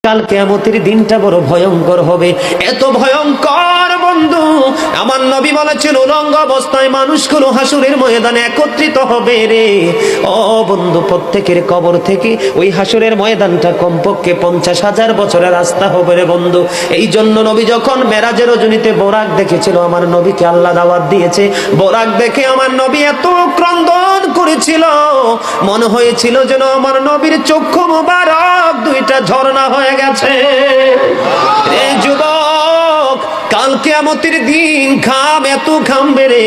কাল কিয়ামতের দিনটা বড় ভয়ঙ্কর হবে, এত ভয়ঙ্কর বন্ধু। আমার নবী বলেছেন উলঙ্গ অবস্থায় মানুষগুলো হাসরের ময়দানে একত্রিত হবে রে। ও বন্ধু, প্রত্যেকের কবর থেকে ওই হাসরের ময়দানটা কমপক্ষে 50,000 বছরের রাস্তা হবে রে বন্ধু। এই জন্য নবী যখন মেরাজের রজনীতে বোরাক দেখেছিল, আমার নবীকে আল্লাহ দাওয়াত দিয়েছে, বোরাক দেখে আমার নবী এত ক্রন্দন করেছিল, মনে হয়েছিল যেন আমার নবীর চক্ষু মুবারক দুইটা ঝর্ণা হয়ে গেছে। এই যুবক, কাল কিয়ামতের দিন ঘাম এত ঘামবে রে,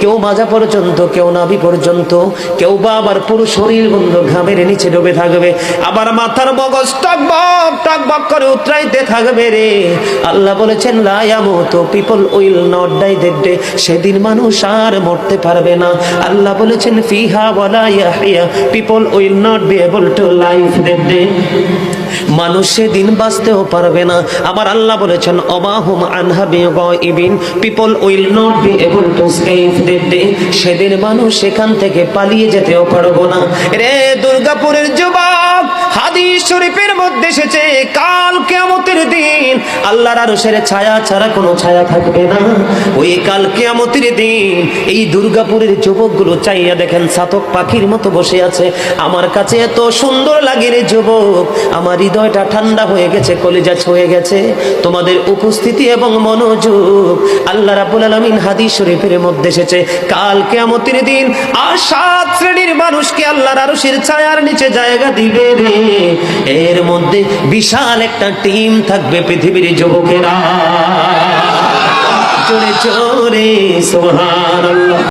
কেউ মাজা পর্যন্ত, কেউ নাভি পর্যন্ত, কেউ বা আবার পুরো শরীর বন্ধু ঘামের নিচে ডুবে থাকবে, আবার মাথার মগজ টকবক টকবক করে উতরাইতে থাকবে রে। আল্লাহ বলেছেন লা ইয়ামুতু, people will not die that day, সেদিন মানুষ আর মরতে পারবে না। আল্লাহ বলেছেন ফিহা ওয়ালা ইয়াহইয়া, people will not be able to live that day, মানুষ সেদিন বাঁচতেও পারবে না। আবার আল্লাহ বলেছেন অমাহুম আনহা বিগাইবিন, people will not be able to escape that day, সেদিন মানুষ সেখান থেকে পালিয়ে যেতেও পারবো না রে। দুর্গাপুরের যুবক, হাদিস শরীফের মধ্যে এসেছে কাল কিয়ামতের দিন আল্লাহর আরশের ছায়া ছাড়া কোনো ছায়া থাকবে না। ওই কাল কিয়ামতের দিন এই দুর্গাপুরের যুবকগুলো চাইয়া দেখেন চাতক পাখির মতো বসে আছে। আমার কাছে এত সুন্দর লাগে রে যুবক, আমার হৃদয়টা ঠান্ডা হয়ে গেছে, কলিজা ছুঁয়ে গেছে তোমাদের উপস্থিতি এবং মনোযোগ। আল্লাহ রাব্বুল আলামিন হাদিস শরীফের মধ্যে এসেছে কাল কিয়ামতের দিন আর 7 শ্রেণীর মানুষকে আল্লাহর আরশের ছায়ার নিচে জায়গা দিবে রে। এর মধ্যে বিশাল একটা টিম থাকবে পৃথিবীর যুবকেরা। জোরে জোরে সুবহানাল্লাহ।